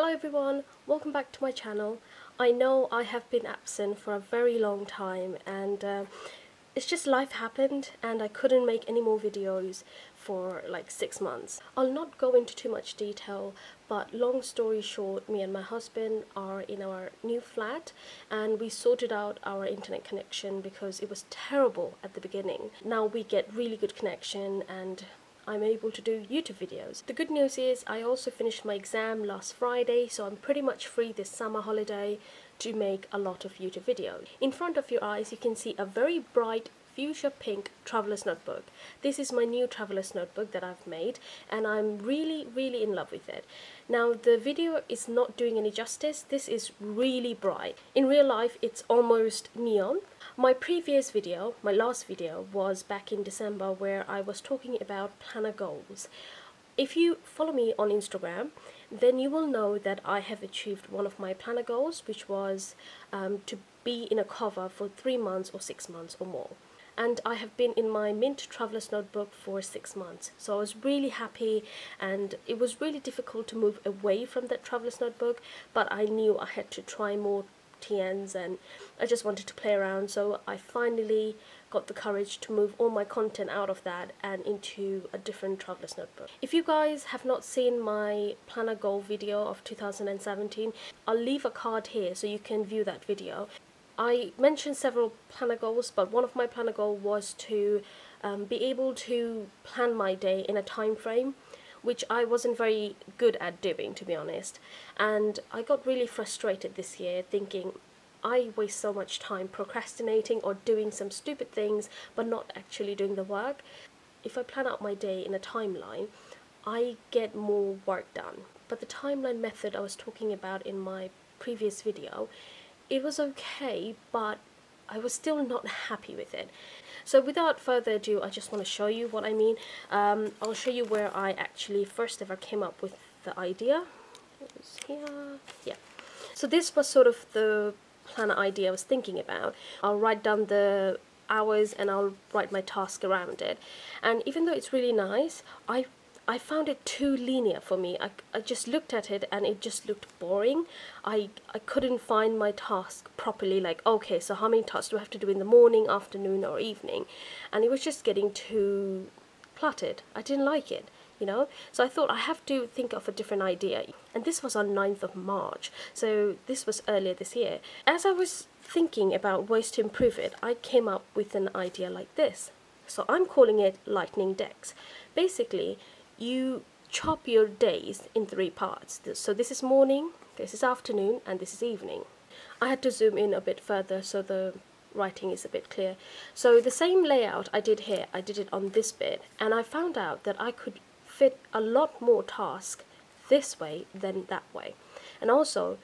Hello everyone, welcome back to my channel. I know I have been absent for a very long time and it's just life happened and I couldn't make any more videos for like 6 months. I'll not go into too much detail, but long story short, me and my husband are in our new flat and we sorted out our internet connection because it was terrible at the beginning. Now we get really good connection and I'm able to do YouTube videos. The good news is I also finished my exam last Friday, so I'm pretty much free this summer holiday to make a lot of YouTube videos. In front of your eyes you can see a very bright fuchsia pink traveler's notebook. This is my new traveler's notebook that I've made and I'm really in love with it. Now the video is not doing any justice. This is really bright. In real life it's almost neon. My previous video, my last video, was back in December where I was talking about planner goals. If you follow me on Instagram, then you will know that I have achieved one of my planner goals, which was to be in a cover for 3 months or 6 months or more. And I have been in my Mint Traveler's Notebook for 6 months. So I was really happy and it was really difficult to move away from that Traveler's Notebook, but I knew I had to try more TNs and I just wanted to play around, so I finally got the courage to move all my content out of that and into a different traveler's notebook. If you guys have not seen my planner goal video of 2017, I'll leave a card here so you can view that video. I mentioned several planner goals, but one of my planner goals was to be able to plan my day in a time frame, which I wasn't very good at doing, to be honest. And I got really frustrated this year thinking I waste so much time procrastinating or doing some stupid things but not actually doing the work. If I plan out my day in a timeline, I get more work done. But the timeline method I was talking about in my previous video, it was okay, but I was still not happy with it. So without further ado, I just want to show you what I mean. I'll show you where I actually first ever came up with the idea. It was here. Yeah. So this was sort of the planner idea I was thinking about. I'll write down the hours and I'll write my task around it. And even though it's really nice, I found it too linear for me. I just looked at it and it just looked boring. I couldn't find my task properly, like, okay, so how many tasks do I have to do in the morning, afternoon or evening? And it was just getting too cluttered. I didn't like it, you know? So I thought I have to think of a different idea. And this was on 9th of March, so this was earlier this year. As I was thinking about ways to improve it, I came up with an idea like this. So I'm calling it Lightning Dex. Basically, you chop your days in 3 parts. So this is morning, this is afternoon, and this is evening. I had to zoom in a bit further so the writing is a bit clear. So the same layout I did here, I did it on this bit, and I found out that I could fit a lot more tasks this way than that way. And also,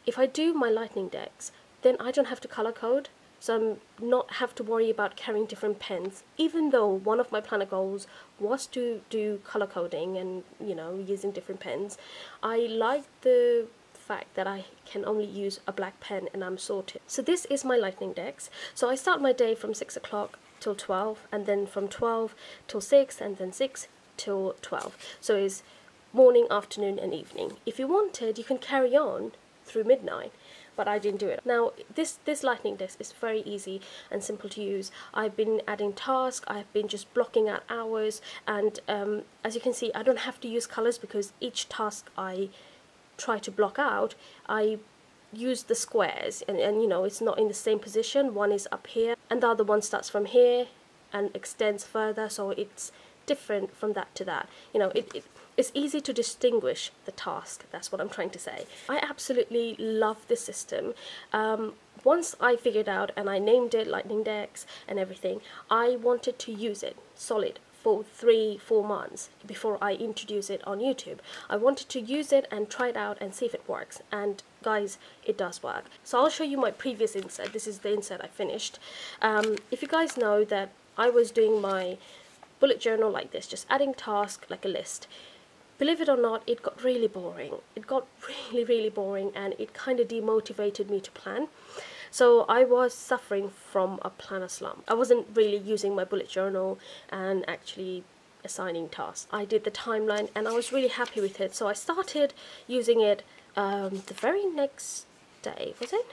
if I do my Lightning Dex, then I don't have to color code. So I'm not have to worry about carrying different pens, even though one of my planner goals was to do color coding and, you know, using different pens. I like the fact that I can only use a black pen and I'm sorted. So this is my Lightning Dex. So I start my day from 6 o'clock till 12 and then from 12 till 6 and then 6 till 12. So it's morning, afternoon and evening. If you wanted, you can carry on through midnight, but I didn't do it. Now this Lightning Dex is very easy and simple to use. I've been adding tasks, I've been just blocking out hours, and as you can see, I don't have to use colors because each task I try to block out, I use the squares and you know, it's not in the same position. One is up here and the other one starts from here and extends further, so it's different from that to that. You know, it's easy to distinguish the task. That's what I'm trying to say. I absolutely love this system. Once I figured out and I named it Lightning Dex and everything, I wanted to use it solid for 3-4 months before I introduce it on YouTube. I wanted to use it and try it out and see if it works, and guys, it does work. So I'll show you my previous insert. This is the insert I finished. If you guys know that I was doing my bullet journal like this, just adding tasks like a list. Believe it or not, it got really boring. It got really boring and it kind of demotivated me to plan. So I was suffering from a planner slump. I wasn't really using my bullet journal and actually assigning tasks. I did the timeline and I was really happy with it, so I started using it the very next day, was it?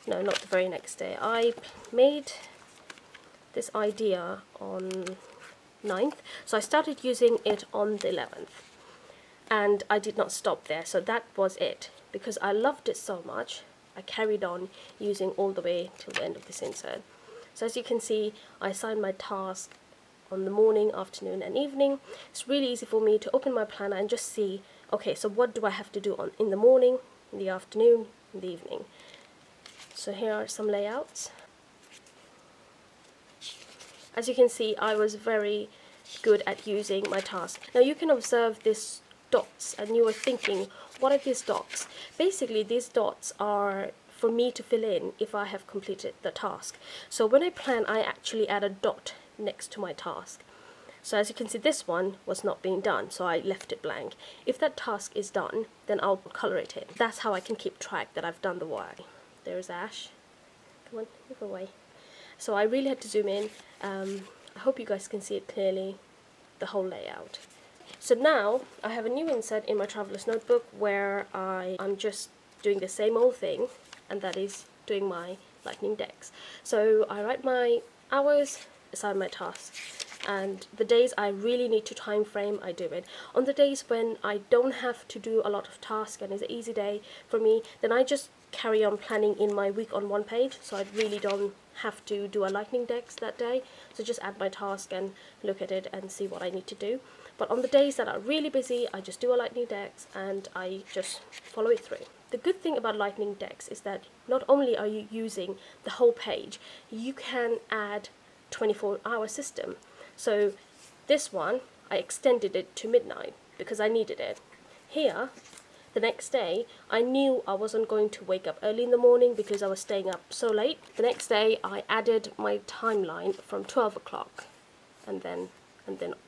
No, not the very next day. I made this idea on 9th, so I started using it on the 11th, and I did not stop there, so that was it. Because I loved it so much, I carried on using all the way till the end of this insert. So as you can see, I assigned my task on the morning, afternoon and evening. It's really easy for me to open my planner and just see, okay, so what do I have to do in the morning, in the afternoon, in the evening. So here are some layouts. As you can see, I was very good at using my task. Now you can observe these dots and you are thinking, what are these dots? Basically these dots are for me to fill in if I have completed the task. So when I plan, I actually add a dot next to my task. So as you can see, this one was not being done, so I left it blank. If that task is done, then I'll color it in. That's how I can keep track that I've done the work. There's Ash. Come on, move away. So I really had to zoom in. I hope you guys can see it clearly, the whole layout. So now I have a new insert in my traveler's notebook where I'm just doing the same old thing, and that is doing my Lightning Dex. So I write my hours, assign my tasks, and the days I really need to time frame, I do it. On the days when I don't have to do a lot of tasks and it's an easy day for me, then I just carry on planning in my week on one page, so I really don't have to do a Lightning Dex that day. So just add my task and look at it and see what I need to do. But on the days that are really busy, I just do a Lightning Dex and I just follow it through. The good thing about Lightning Dex is that not only are you using the whole page, you can add 24-hour system. So this one, I extended it to midnight because I needed it. Here, the next day, I knew I wasn't going to wake up early in the morning because I was staying up so late. The next day, I added my timeline from 12 o'clock and then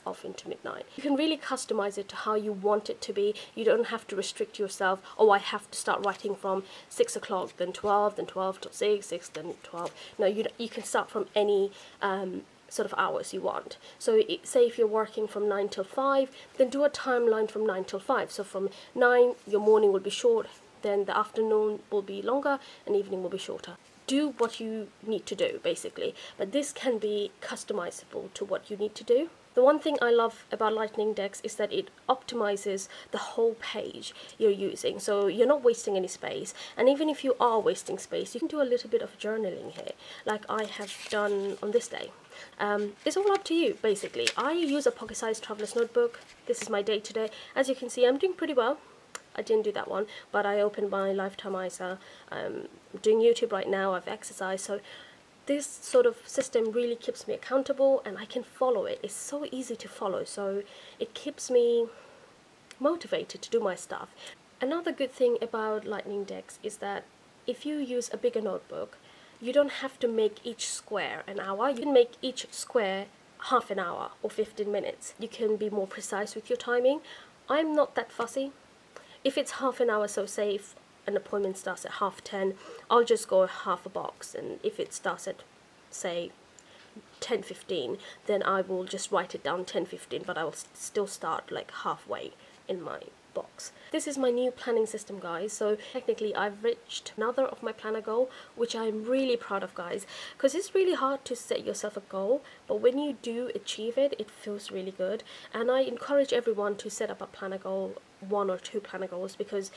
off into midnight. You can really customize it to how you want it to be. You don't have to restrict yourself, oh, I have to start writing from 6 o'clock, then 12 till 6, 6 then 12. No, you can start from any sort of hours you want. So say if you're working from 9 till 5, then do a timeline from 9 till 5. So from 9, your morning will be short, then the afternoon will be longer, and evening will be shorter. Do what you need to do, basically. But this can be customizable to what you need to do. The one thing I love about Lightning Dex is that it optimizes the whole page you're using, so you're not wasting any space. And even if you are wasting space, you can do a little bit of journaling here, like I have done on this day. It's all up to you, basically. I use a pocket-sized traveler's notebook. This is my day today. As you can see, I'm doing pretty well. I didn't do that one, but I opened my Lifetime ISA. I'm doing YouTube right now, I've exercised, so this sort of system really keeps me accountable and I can follow it. It's so easy to follow, so it keeps me motivated to do my stuff. Another good thing about Lightning Dex is that if you use a bigger notebook, you don't have to make each square an hour. You can make each square half an hour or 15 minutes. You can be more precise with your timing. I'm not that fussy. If it's half an hour, so say if an appointment starts at 10:30, I'll just go half a box, and if it starts at say 10:15, then I will just write it down 10:15, but I will still start like halfway in my box. This is my new planning system, guys, so technically I've reached another of my planner goal, which I'm really proud of, guys, because it's really hard to set yourself a goal, but when you do achieve it, it feels really good. And I encourage everyone to set up a planner goal, 1 or 2 planner goals, because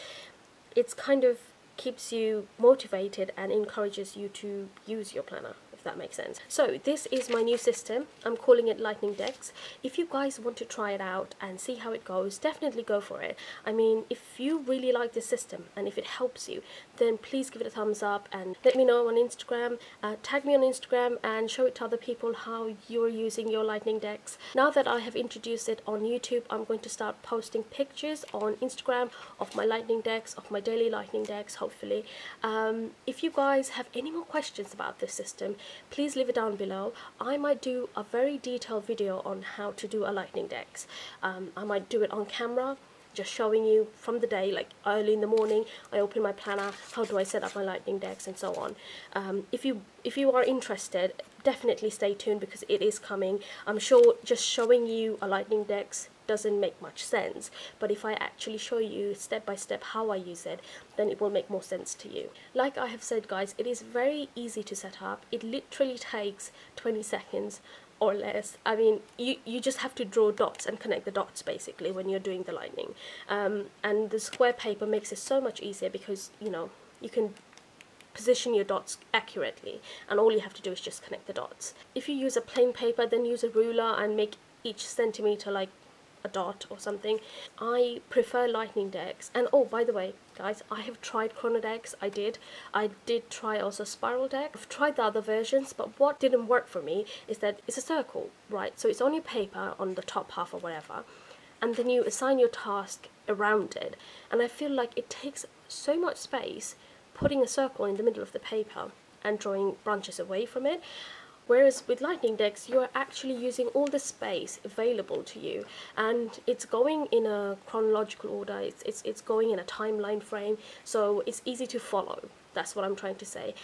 it's kind of keeps you motivated and encourages you to use your planner, if that makes sense. So this is my new system. I'm calling it Lightning Dex. If you guys want to try it out and see how it goes, definitely go for it. I mean, if you really like this system and if it helps you, then please give it a thumbs up and let me know on Instagram. Tag me on Instagram and show it to other people how you're using your Lightning Dex. Now that I have introduced it on YouTube, I'm going to start posting pictures on Instagram of my Lightning Dex, of my daily Lightning Dex, hopefully. If you guys have any more questions about this system, please leave it down below. I might do a very detailed video on how to do a Lightning Dex. I might do it on camera, just showing you from the day, like early in the morning, I open my planner, how do I set up my Lightning Dex and so on. If you are interested, definitely stay tuned because it is coming. I'm sure just showing you a Lightning Dex doesn't make much sense, but if I actually show you step by step how I use it, then it will make more sense to you. Like I have said guys, it is very easy to set up. It literally takes 20 seconds or less. I mean, you just have to draw dots and connect the dots basically when you're doing the lightning, and the square paper makes it so much easier because, you know, you can position your dots accurately and all you have to do is just connect the dots. If you use a plain paper, then use a ruler and make each centimeter like a dot or something. I prefer Lightning Dex. And oh, by the way guys, I have tried Chronodex. I did try also Spiral Deck. I've tried the other versions, but what didn't work for me is that it's a circle, right? So it's on your paper on the top half or whatever, and then you assign your task around it, and I feel like it takes so much space putting a circle in the middle of the paper and drawing branches away from it. Whereas with Lightning Dex, you're actually using all the space available to you, and it's going in a chronological order, it's going in a timeline frame, so it's easy to follow. That's what I'm trying to say.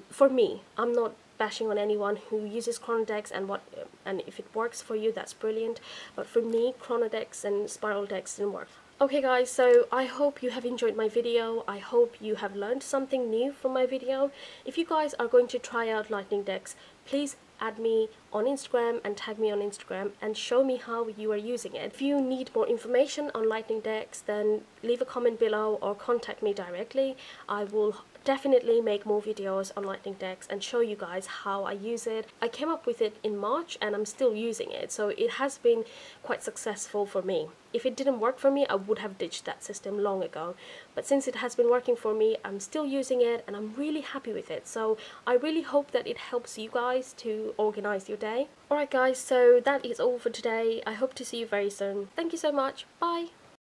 For me, I'm not bashing on anyone who uses Chronodex, and if it works for you, that's brilliant, but for me, Chronodex and Spiral Dex didn't work. Okay guys, so I hope you have enjoyed my video. I hope you have learned something new from my video. If you guys are going to try out Lightning Dex, please add me on Instagram and tag me on Instagram and show me how you are using it. If you need more information on Lightning Dex, then leave a comment below or contact me directly. I will definitely make more videos on Lightning Dex and show you guys how I use it. I came up with it in March and I'm still using it, so it has been quite successful for me. If it didn't work for me, I would have ditched that system long ago, but since it has been working for me, I'm still using it and I'm really happy with it, so I really hope that it helps you guys to organize your day. Alright guys, so that is all for today. I hope to see you very soon. Thank you so much. Bye!